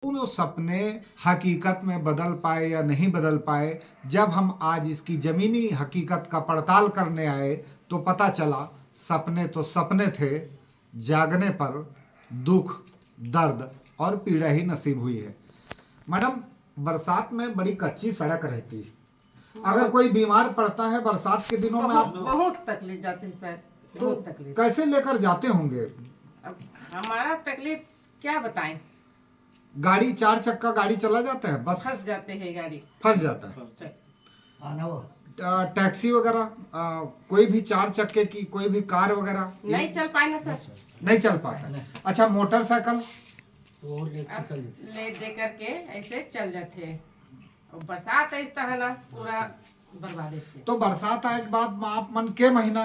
वो सपने हकीकत में बदल पाए या नहीं बदल पाए, जब हम आज इसकी ज़मीनी हकीकत का पड़ताल करने आए तो पता चला सपने तो सपने थे, जागने पर दुख, दर्द और पीड़ा ही नसीब हुई है। मैडम, बरसात में बड़ी कच्ची सड़क रहती है। अगर कोई बीमार पड़ता है बरसात के दिनों में, आप बहुत तकलीफ जाती है सर, तो बहुत तकलीफ। कैसे लेकर जाते होंगे? अब हमारा तकलीफ क्या बताएं। गाड़ी, 4 चक्का गाड़ी चला जाता है, बस फंस जाते हैं गाड़ी, फंस जाता है। टैक्सी वगैरह, कोई भी 4 चक्के की कोई भी कार वगैरह नहीं चल पाए ना सर। नहीं चल पाता। अच्छा, मोटरसाइकिल ले दे करके ऐसे चल जाते हैं। और बरसात ऐसा है ना, पूरा बर्बाद है। तो बरसात आए के बाद आप मन के महीना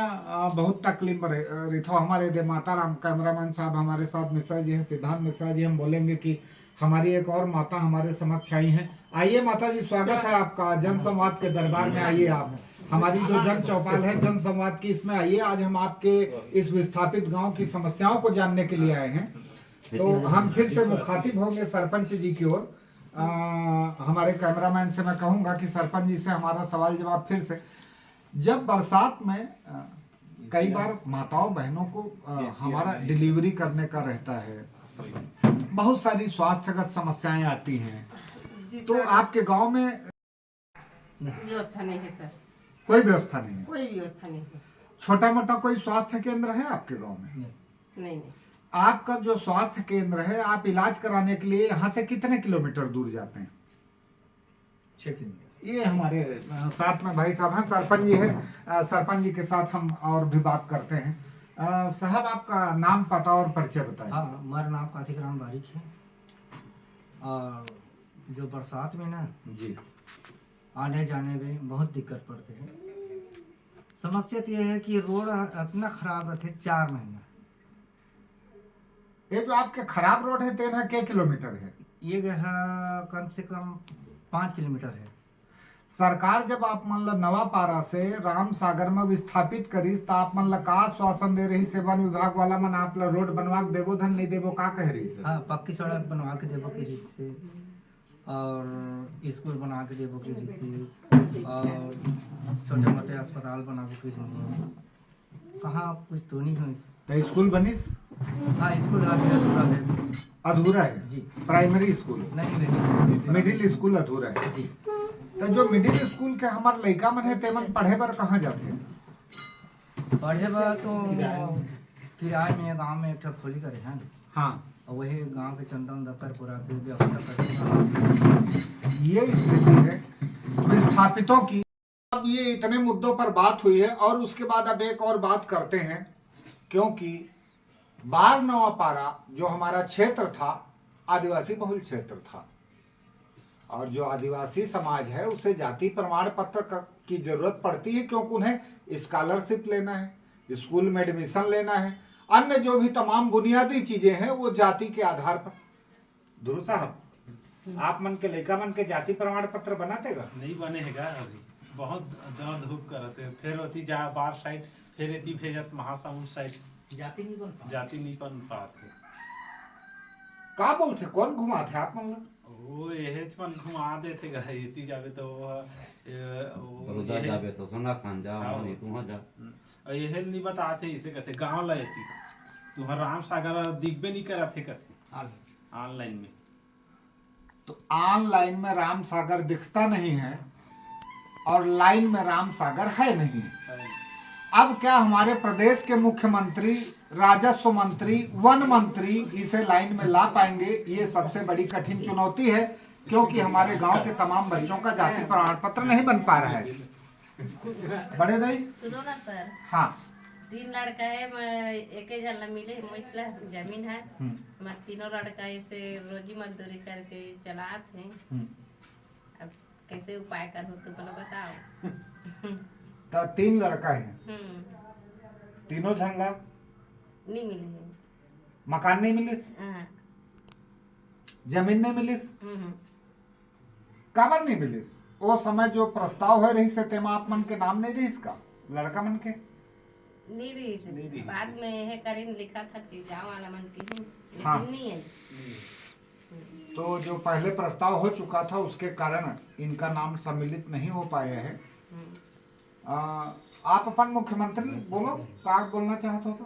बहुत तकलीफ में रही थो। हमारे दे माता राम कैमरामैन साहब हमारे साथ मिश्रा जी हैं, सिद्धांत मिश्रा जी। हम बोलेंगे कि हमारी एक और माता हमारे समक्ष आई हैं। आइए माता जी, स्वागत है आपका जन संवाद के दरबार में। आइए आप, हमारी जो जन चौपाल है जन संवाद की, इसमें आइए। आज हम आपके इस विस्थापित गांव की समस्याओं को जानने के लिए आए हैं। तो हम फिर से मुखातिब होंगे सरपंच जी की ओर। हमारे कैमरामैन से मैं कहूंगा कि सरपंच जी से हमारा सवाल जवाब फिर से। जब बरसात में कई बार माताओं बहनों को हमारा डिलीवरी करने का रहता है, बहुत सारी स्वास्थ्यगत समस्याएं आती हैं, तो आपके गांव में व्यवस्था नहीं है सर। कोई व्यवस्था नहीं है? कोई व्यवस्था नहीं है। छोटा मोटा कोई स्वास्थ्य केंद्र है आपके गांव में? नहीं। आपका जो स्वास्थ्य केंद्र है, आप इलाज कराने के लिए यहाँ से कितने किलोमीटर दूर जाते हैं? 6 किलोमीटर। ये हमारे साथ में भाई साहब हैं, सरपंच जी है। सरपंच जी के साथ हम और भी बात करते हैं। साहब, आपका नाम, पता और परिचय बताएं। हाँ, हमारा नाम कार्तिक राम बारिक है। और जो बरसात में ना जी, आने जाने में बहुत दिक्कत पड़ते हैं। समस्या तो ये है कि रोड इतना खराब रहते 4 महीना। ये जो आपके खराब रोड है, 13 के किलोमीटर है? ये है कम से कम 5 किलोमीटर है। सरकार जब आप मन ला नवापारा से राम सागर में विस्थापित करीस, तो आप मन ला का आश्वासन दे रही से? वन विभाग वाला मन आप ला रोड बनवा के देवो, धन नहीं देवो, का कह रही से? हाँ, पक्की सड़क बनवा के देवो की रीत से, और स्कूल बना के देवो की रीत से, और छोटे मोटे अस्पताल बना के कहाँ कुछ तो नहीं है। तो स्कूल बनिस? हाँ, स्कूल अभी अधूरा है। अधूरा है जी। प्राइमरी स्कूल नहीं, मिडिल स्कूल अधूरा है जी। तो जो मिडिल स्कूल के हमारे लड़का मन है, तेमन पढ़े बर कहाँ जाते हैं? पढ़े बा तो किराए में गांव में एक ठो खोली करे हैं। हाँ, और वही गांव के चंदन दफ्तर पूरा के व्यवस्था करते। ये स्थिति है विस्थापितों की। अब ये इतने मुद्दों पर बात हुई है, और उसके बाद अब एक और बात करते हैं, क्योंकि बार नवापारा जो हमारा क्षेत्र था, आदिवासी बहुल क्षेत्र था, और जो आदिवासी समाज है उसे जाति प्रमाण पत्र की जरूरत पड़ती है, क्योंकि उन्हें स्कॉलरशिप लेना है, स्कूल में एडमिशन लेना है, अन्य जो भी तमाम बुनियादी चीजें हैं वो जाति के आधार पर। ध्रुव साहब, आप मन के लड़का मन के जाति प्रमाण पत्र बनातेगा? नहीं बने हैगा अभी, बहुत दर्द धूप करते। फिर होती जा बार साइड, फिर एती भेजत महासमुंद साइड, जाति नहीं बन पाते। का बोलते, कौन घुमाते आप मन? वो यही मन घुमा देते एती जावे तो बड़ौदा जाबे तो सोना खान जा, नहीं तू वहाँ जा। यही नहीं बताते, इसे कहते गांव लाती तुम्हारा राम सागर दिखबे नहीं कराते, कहते ऑनलाइन में। तो ऑनलाइन में राम सागर दिखता नहीं है, और लाइन में राम सागर है नहीं। अब क्या हमारे प्रदेश के मुख्यमंत्री, राजस्व मंत्री, वन मंत्री इसे लाइन में ला पाएंगे? ये सबसे बड़ी कठिन चुनौती है, क्योंकि हमारे गांव के तमाम बच्चों का जाति प्रमाण पत्र नहीं बन पा रहा है। बड़े दाई सुनो ना सर। हाँ, 3 लड़का है, मैं एक ही जन मिले मुझला जमीन है। मैं तीनों लड़का ऐसे रोजी मजदूरी करके चलाते हैं। अब कैसे उपाय कर हो तो बोलो बताओ। तो 3 लड़का है, तीनों झंगा नहीं मिले हैं। मकान नहीं मिलिस, हाँ। जमीन नहीं मिलिस, काबर नहीं मिलिस? वो समय जो प्रस्ताव है रही से तेमा आप मन के नाम नहीं रही इसका लड़का मन के? नहीं रही, बाद में है करीन लिखा था कि गाँव वाला मन की, लेकिन हाँ। नहीं है। तो जो पहले प्रस्ताव हो चुका था उसके कारण इनका नाम सम्मिलित नहीं हो पाया है। आप अपन मुख्यमंत्री बोलो, का बोलना चाहते हो तो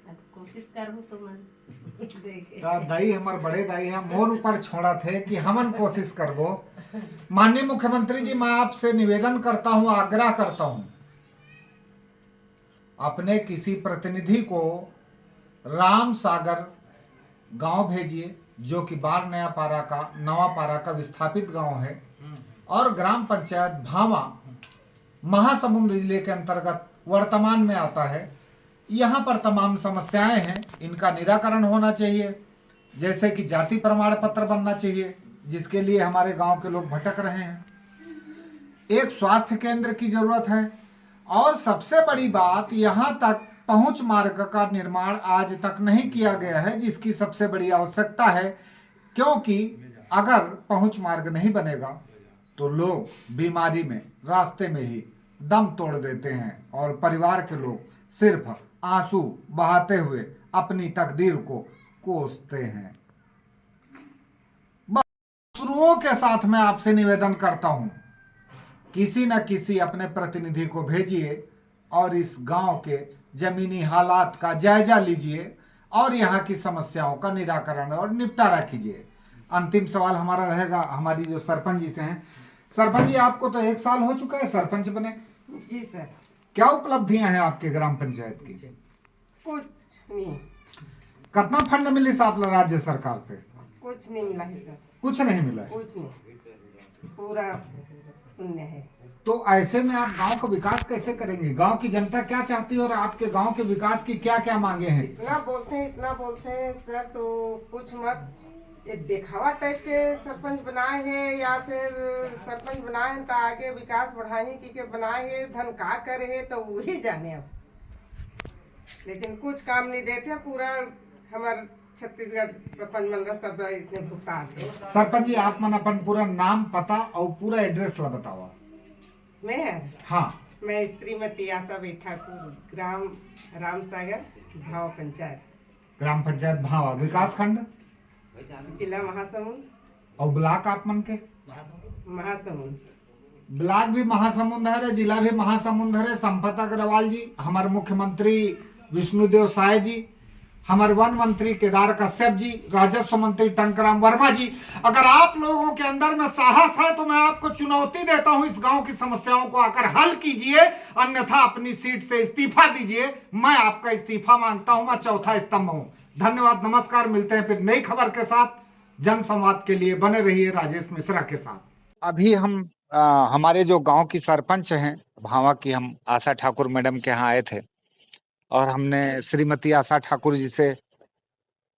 अब कोशिश करूँ तो मैं देखे दाई हमारे बड़े दाई है मोर ऊपर छोड़ा थे कि हमन कोशिश करबो। माननीय मुख्यमंत्री जी, मैं आपसे निवेदन करता हूं, आग्रह करता हूं, अपने किसी प्रतिनिधि को राम सागर गांव भेजिए, जो कि बार नवा पारा का विस्थापित गांव है और ग्राम पंचायत भावा महासमुंद जिले के अंतर्गत वर्तमान में आता है। यहाँ पर तमाम समस्याएं हैं, इनका निराकरण होना चाहिए। जैसे कि जाति प्रमाण पत्र बनना चाहिए, जिसके लिए हमारे गांव के लोग भटक रहे हैं। एक स्वास्थ्य केंद्र की जरूरत है और सबसे बड़ी बात, यहाँ तक पहुंच मार्ग का निर्माण आज तक नहीं किया गया है, जिसकी सबसे बड़ी आवश्यकता है। क्योंकि अगर पहुंच मार्ग नहीं बनेगा तो लोग बीमारी में रास्ते में ही दम तोड़ देते हैं और परिवार के लोग सिर्फ आंसू बहाते हुए अपनी तकदीर को कोसते हैं। शुरुओं के साथ मैं आपसे निवेदन करता हूं, किसी न किसी अपने प्रतिनिधि को भेजिए और इस गांव के जमीनी हालात का जायजा लीजिए और यहाँ की समस्याओं का निराकरण और निपटारा कीजिए। अंतिम सवाल हमारा रहेगा हमारी जो सरपंच जी से हैं। सरपंच जी, आपको तो 1 साल हो चुका है सरपंच बने। जी सर। क्या उपलब्धियां हैं आपके ग्राम पंचायत की? कुछ नहीं। कितना फंड मिली साहब राज्य सरकार से? कुछ नहीं मिला है सर। कुछ नहीं मिला है। कुछ नहीं, पूरा शून्य है। तो ऐसे में आप गांव का विकास कैसे करेंगे? गांव की जनता क्या चाहती है और आपके गांव के विकास की क्या क्या मांगे हैं? इतना बोलते हैं सर, तो कुछ मत। ये दिखावा टाइप के सरपंच बनाए हैं या फिर सरपंच बनाए हैं तो आगे विकास बढ़ाए हैं कि बनाए हैं, धन का करे है तो वही जाने। अब लेकिन कुछ काम नहीं देते। पूरा हमारे छत्तीसगढ़ सरपंच मंडल सब इसने भुगतान है। सरपंच जी, आप मन अपन पूरा नाम पता और पूरा एड्रेस ला बतावा। हाँ, मैं श्रीमती आशा ठाकुर, ग्राम रामसागर, भाव पंचायत, ग्राम पंचायत भावा, विकास खंड जिला महासमुंद और ब्लॉक आप मन के महासमुंद। ब्लॉक भी महासमुंद है, जिला भी महासमुंद है। संपत अग्रवाल जी, हमारे मुख्यमंत्री विष्णुदेव साय जी, हमारे वन मंत्री केदार कश्यप जी, राजस्व मंत्री टंकराम वर्मा जी, अगर आप लोगों के अंदर में साहस है तो मैं आपको चुनौती देता हूं, इस गांव की समस्याओं को आकर हल कीजिए, अन्यथा अपनी सीट से इस्तीफा दीजिए। मैं आपका इस्तीफा मांगता हूं, मैं चौथा स्तंभ हूं। धन्यवाद, नमस्कार। मिलते हैं फिर नई खबर के साथ। जन संवाद के लिए बने रहिए राजेश मिश्रा के साथ। अभी हम हमारे जो गांव की सरपंच हैं भावा की, हम आशा ठाकुर मैडम के यहाँ आए थे और हमने श्रीमती आशा ठाकुर जी से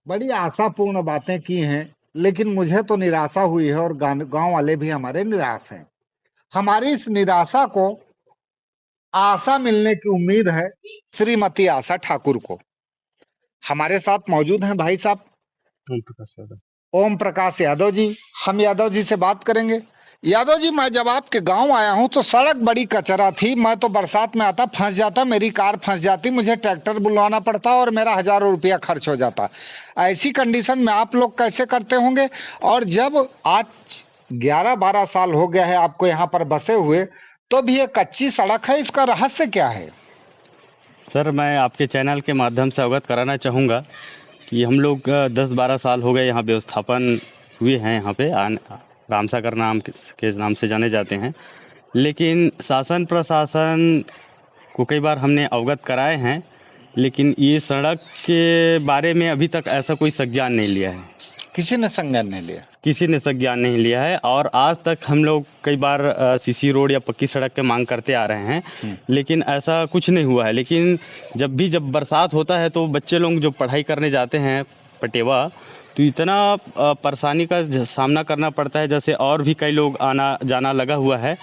बड़ी आशापूर्ण बातें की हैं, लेकिन मुझे तो निराशा हुई है और गांव वाले भी हमारे निराश हैं। हमारी इस निराशा को आशा मिलने की उम्मीद है श्रीमती आशा ठाकुर को। हमारे साथ मौजूद हैं भाई साहब ओम प्रकाश यादव जी। हम यादव जी से बात करेंगे। यादव जी, मैं जब आपके गांव आया हूं तो सड़क बड़ी कचरा थी। मैं तो बरसात में आता, फंस जाता, मेरी कार फंस जाती, मुझे ट्रैक्टर बुलवाना पड़ता और मेरा हजारों रुपया खर्च हो जाता। ऐसी कंडीशन में आप लोग कैसे करते होंगे? और जब आज 11-12 साल हो गया है आपको यहाँ पर बसे हुए, तो भी ये कच्ची सड़क है, इसका रहस्य क्या है? सर, मैं आपके चैनल के माध्यम से अवगत कराना चाहूँगा कि हम लोग 10-12 साल हो गए यहाँ व्यवस्थापन हुए हैं। यहाँ पे रामसागर नाम के नाम से जाने जाते हैं, लेकिन शासन प्रशासन को कई बार हमने अवगत कराए हैं, लेकिन ये सड़क के बारे में अभी तक ऐसा कोई संज्ञान नहीं लिया है। किसी ने संज्ञान नहीं लिया? किसी ने संज्ञान नहीं लिया है। और आज तक हम लोग कई बार सीसी रोड या पक्की सड़क के मांग करते आ रहे हैं, लेकिन ऐसा कुछ नहीं हुआ है। लेकिन जब बरसात होता है तो बच्चे लोग जो पढ़ाई करने जाते हैं पटेवा, तो इतना परेशानी का सामना करना पड़ता है। जैसे और भी कई लोग आना जाना लगा हुआ है,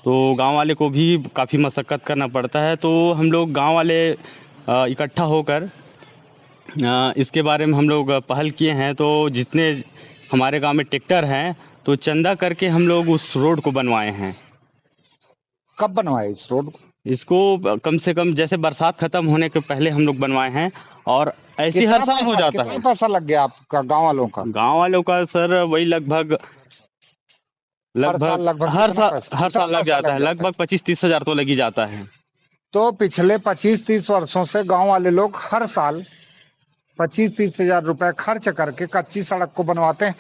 तो गांव वाले को भी काफ़ी मशक्क़त करना पड़ता है। तो हम लोग गांव वाले इकट्ठा होकर इसके बारे में हम लोग पहल किए हैं। तो जितने हमारे गांव में ट्रैक्टर हैं, तो चंदा करके हम लोग उस रोड को बनवाए हैं। कब बनवाए इस रोड को? इसको कम से कम जैसे बरसात ख़त्म होने के पहले हम लोग बनवाए हैं। और ऐसे हर साल हो जाता कितना है। पैसा लग गया आपका गांव वालों का? गांव वालों का सर वही लगभग हर कितना साल पैसा, हर कितना साल लग पैसा जाता लग है, जाता है? लगभग 25-30 हजार तो लग ही जाता है। तो पिछले 25-30 वर्षों से गांव वाले लोग हर साल 25-30 हजार रुपए खर्च करके कच्ची सड़क को बनवाते हैं।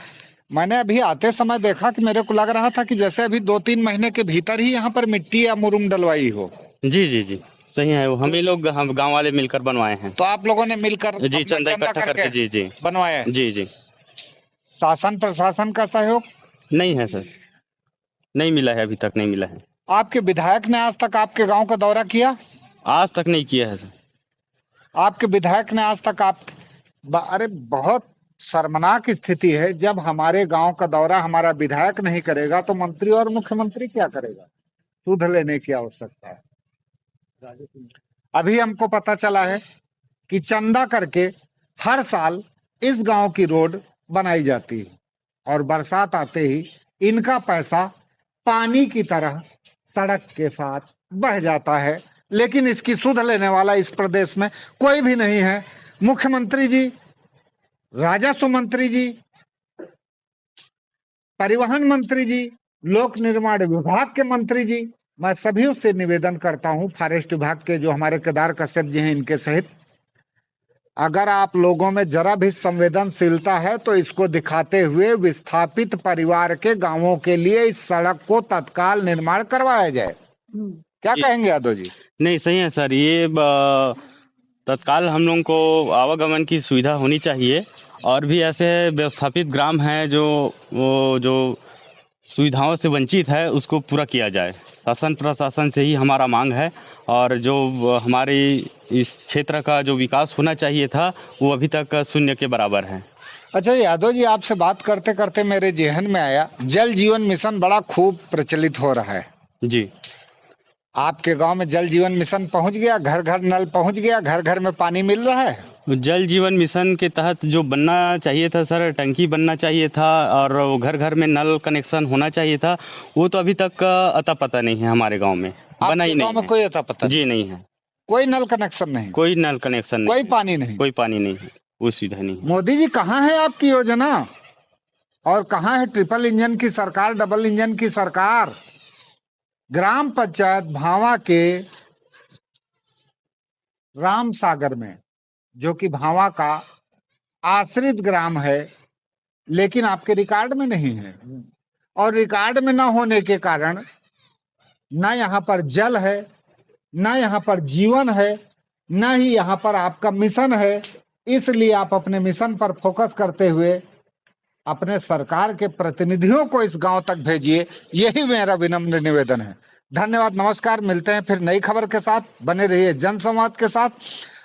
मैंने अभी आते समय देखा कि मेरे को लग रहा था कि जैसे अभी 2-3 महीने के भीतर ही यहाँ पर मिट्टी या मुरुम डलवाई हो। जी जी जी, सही है। वो हम गांव वाले मिलकर बनवाए हैं। तो आप लोगों ने मिलकर जी, अपना चंदा चंदा इकट्ठा करके करके। जी जी। बनवाया है? जी जी। शासन प्रशासन का सहयोग नहीं है सर, नहीं मिला है, अभी तक नहीं मिला है। आपके विधायक ने आज तक आपके गांव का दौरा किया? आज तक नहीं किया है सर। आपके विधायक ने आज तक आप अरे बहुत शर्मनाक स्थिति है। जब हमारे गांव का दौरा हमारा विधायक नहीं करेगा तो मंत्री और मुख्यमंत्री क्या करेगा? सुध लेने की आवश्यकता है। अभी हमको पता चला है कि चंदा करके हर साल इस गांव की रोड बनाई जाती है और बरसात आते ही इनका पैसा पानी की तरह सड़क के साथ बह जाता है, लेकिन इसकी सुध लेने वाला इस प्रदेश में कोई भी नहीं है। मुख्यमंत्री जी, राजस्व मंत्री जी, परिवहन मंत्री जी, लोक निर्माण विभाग के मंत्री जी, मैं सभी से निवेदन करता हूं, फॉरेस्ट विभाग के जो हमारे केदार कश्यप जी हैं इनके सहित, अगर आप लोगों में जरा भी संवेदनशीलता है तो इसको दिखाते हुए विस्थापित परिवार के गांवों के लिए इस सड़क को तत्काल निर्माण करवाया जाए। क्या जी। कहेंगे यादव जी? नहीं, सही है सर। ये तत्काल हम लोगों को आवागमन की सुविधा होनी चाहिए। और भी ऐसे व्यवस्थापित ग्राम हैं जो सुविधाओं से वंचित है, उसको पूरा किया जाए। शासन प्रशासन से ही हमारा मांग है। और जो हमारी इस क्षेत्र का जो विकास होना चाहिए था वो अभी तक शून्य के बराबर है। अच्छा यादव जी, आपसे बात करते करते मेरे जेहन में आया, जल जीवन मिशन बड़ा खूब प्रचलित हो रहा है। जी। आपके गांव में जल जीवन मिशन पहुंच गया? घर घर नल पहुंच गया? घर घर में पानी मिल रहा है? जल जीवन मिशन के तहत जो बनना चाहिए था सर, टंकी बनना चाहिए था और वो घर घर में नल कनेक्शन होना चाहिए था, वो तो अभी तक अता पता नहीं है हमारे गांव में। बना आपके ही गांव नहीं में है। कोई अता पता नहीं? जी नहीं है। कोई नल कनेक्शन नहीं? कोई नल कनेक्शन नहीं कोई है। पानी नहीं? कोई पानी नहीं है, वो सुविधा नहीं है। मोदी जी, कहाँ है आपकी योजना? और कहाँ है ट्रिपल इंजन की सरकार, डबल इंजन की सरकार? ग्राम पंचायत भावा के राम सागर में, जो कि भावा का आश्रित ग्राम है, लेकिन आपके रिकॉर्ड में नहीं है। और रिकॉर्ड में न होने के कारण न यहाँ पर जल है, न यहाँ पर जीवन है, न ही यहाँ पर आपका मिशन है। इसलिए आप अपने मिशन पर फोकस करते हुए अपने सरकार के प्रतिनिधियों को इस गांव तक भेजिए, यही मेरा विनम्र निवेदन है। धन्यवाद, नमस्कार। मिलते हैं फिर नई खबर के साथ। बने रहिए जनसंवाद के साथ।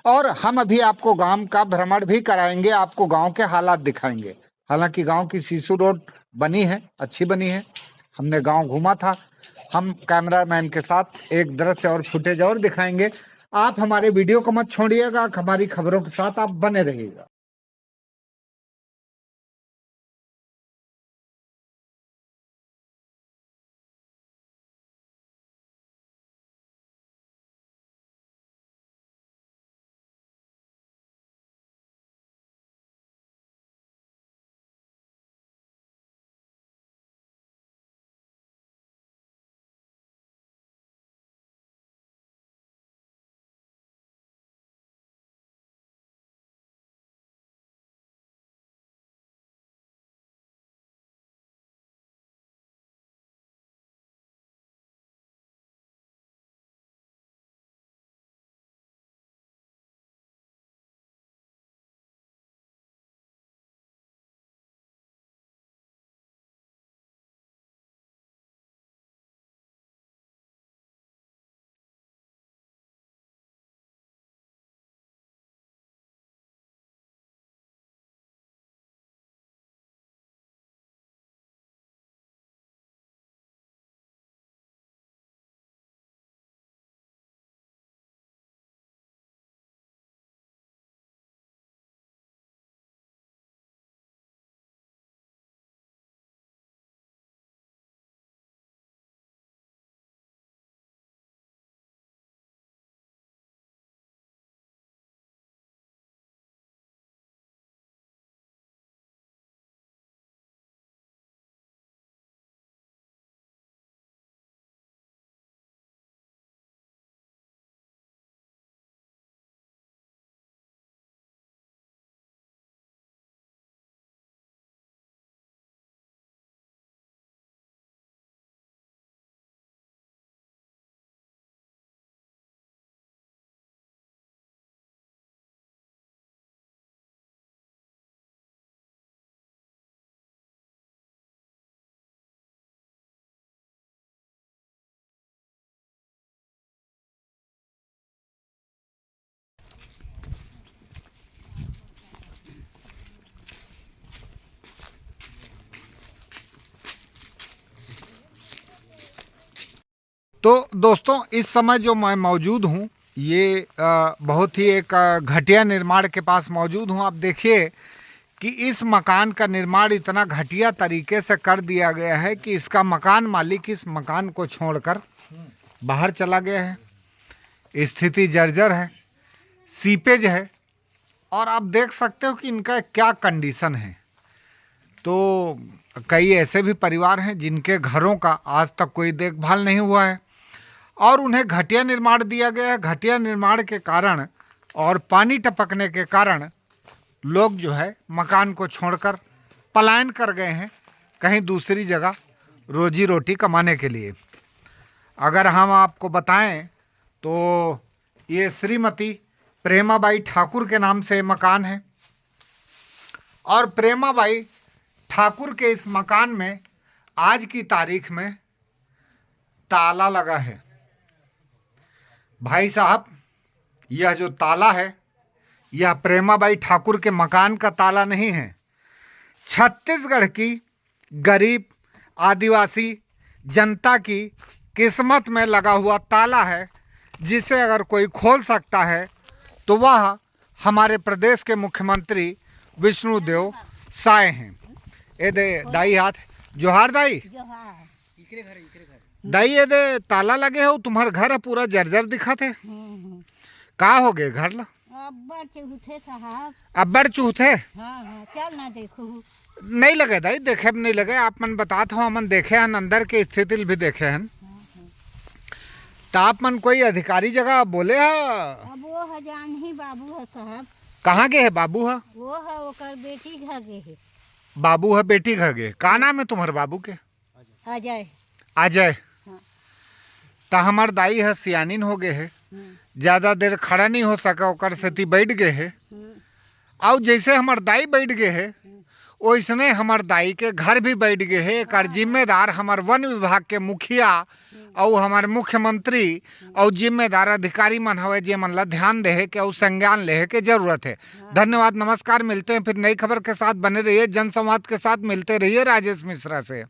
और हम अभी आपको गांव का भ्रमण भी कराएंगे, आपको गांव के हालात दिखाएंगे। हालांकि गांव की सीसू रोड बनी है, अच्छी बनी है, हमने गांव घूमा था। हम कैमरामैन के साथ एक दृश्य और फुटेज और दिखाएंगे। आप हमारे वीडियो को मत छोड़िएगा, हमारी खबरों के साथ आप बने रहिएगा। तो दोस्तों इस समय जो मैं मौजूद हूँ ये बहुत ही एक घटिया निर्माण के पास मौजूद हूँ। आप देखिए कि इस मकान का निर्माण इतना घटिया तरीके से कर दिया गया है कि इसका मकान मालिक इस मकान को छोड़कर बाहर चला गया है। स्थिति जर्जर है, सीपेज है और आप देख सकते हो कि इनका क्या कंडीशन है। तो कई ऐसे भी परिवार हैं जिनके घरों का आज तक कोई देखभाल नहीं हुआ है और उन्हें घटिया निर्माण दिया गया है। घटिया निर्माण के कारण और पानी टपकने के कारण लोग जो है मकान को छोड़कर पलायन कर गए हैं कहीं दूसरी जगह रोजी रोटी कमाने के लिए। अगर हम आपको बताएं तो ये श्रीमती प्रेमाबाई ठाकुर के नाम से मकान है और प्रेमाबाई ठाकुर के इस मकान में आज की तारीख में ताला लगा है। भाई साहब, यह जो ताला है यह प्रेमाबाई ठाकुर के मकान का ताला नहीं है, छत्तीसगढ़ की गरीब आदिवासी जनता की किस्मत में लगा हुआ ताला है, जिसे अगर कोई खोल सकता है तो वह हमारे प्रदेश के मुख्यमंत्री विष्णुदेव साय हैं। ए दे दाई हाथ जोहार दाई दाई, ये दे ताला लगे हो, तुम्हारे घर है पूरा जर्जर दिखा थे। का हो गए घर ला? अब्बड़ चूथे साहब, अब्बड़ चूथे? हाँ हाँ, चल ना देखो। नहीं लगे दाई, देखे भी नहीं लगे। आप मन बताते हो, हमन देखे हैं, अंदर की स्थिति भी देखे हैं। तो आप मन कोई अधिकारी जगह बोले है? अब वो है जान ही बाबू है साहब। कहाँ गए है बाबू है? वो है ओकर बेटी घर गए है। बाबू है बेटी घर गए। का नाम है तुम्हारे बाबू के? अजय। अजय। हाँ। तो हमार दाई है सियानिन हो गए है, ज़्यादा देर खड़ा नहीं हो सका, ओकर सेती बैठ गए है। और जैसे हमार दाई बैठ गए है वैसने हमार दाई के घर भी बैठ गए है। एक जिम्मेदार हमार वन विभाग के मुखिया और हमारे मुख्यमंत्री और जिम्मेदार अधिकारी मन हवे, जे मन ला ध्यान दे के और संज्ञान ले के जरूरत है। धन्यवाद, नमस्कार। मिलते हैं फिर नई खबर के साथ। बने रहिए, जनसंवाद के साथ मिलते रहिए राजेश मिश्रा से।